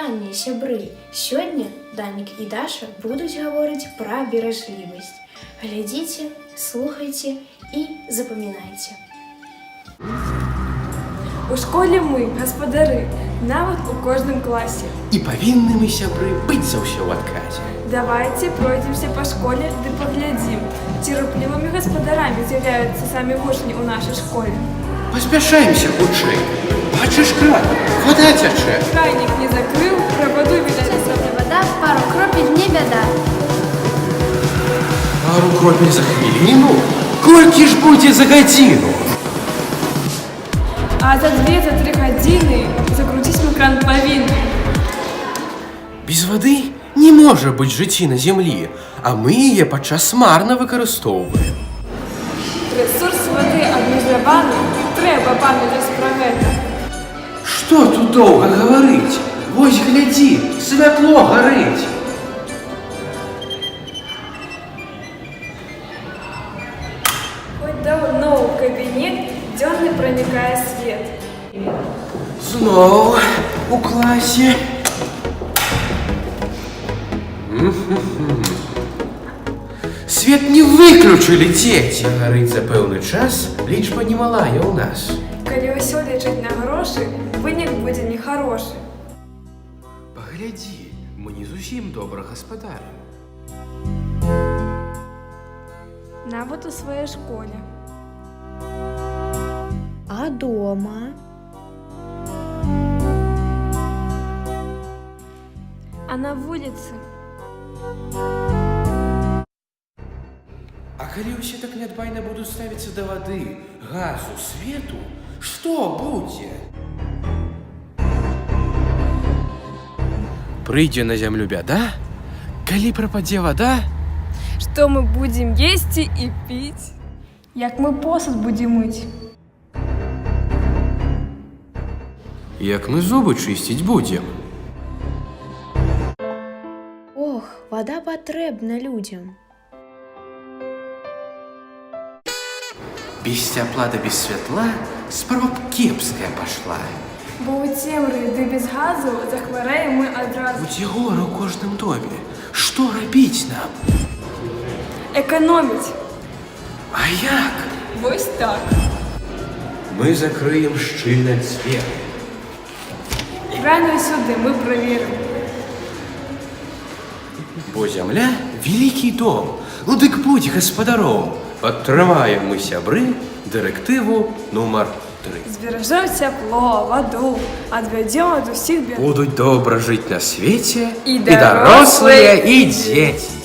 вітанне, сябры! Сёння Данік і Даша будуць гаворыць пра беражлівасць. Глядзіце, слухайце і запамінайце. У школе мы, гаспадары, нават у кожным класе. І павінны мы, сябры, быць за ўсё ў адказе. Давайте пройдемся по школе ды паглядзім, ці руплівымі гаспадарамі з'яўляюцца самі вучні ў нашай школе. Паспяшаемся хутчэй. Бачыш кран, вода цячэ. Крайнік не закрыў, пра ваду відаць. Вода, пару кропель, не бяда. Пару кропель за хвіліну? Колькі ж будзе за гадзіну? А за 2-3 гадзіны закруціць мы кран павінны. Без вады не можа быць жыцці на зямлі, а мы яе падчас марна выкарыстоўваем. Рэсурс вады абмежаваны, трэба памятаць пра гэта. Што тут доўга гаварыць? Вось глядзі, святло гарыць. Хоць даўно ў кабінет дзённы пранікае свет. Зноў у класе. Свет не выключылі, дзеці. Гарыць за пэўны час, лічба немалая ў нас. Калі ўсё лічыць на грошы, вынік будзе нехарошы. Паглядзі, мы не зусім добра гаспадарым. Нават у сваёй школе. А дома? А на вуліцы? А калі ўсе так нядбайна будуць ставіцца да вады, газу, свету, што будзе? Прыйдзе на зямлю бяда, калі прападзе вада? Што мы будзем есці і піць? Як мы посуд будзем мыць? Як мы зубы чысціць будзем? Ох, вода патрэбна людзям. Без цяпла да без святла спроб кепская пашла. Бо ў цемры ды без газу захварэем мы адразу. Будзе гора ў кожным доме. Што рабіць нам? Эканоміць. А як? Вось так. Мы закрыем шчыльна дзверы. Краны сюды мы праверым. Бо зямля – вялікі дом. Ну дык будь гаспадаром. Падтрымаем мы, сябры, дырэктыву нумар 3. Зберажэм цяпло, ваду, адвядзём ад усіх бед. Будуць добра жыць на свеце І дарослыя, і дзеці.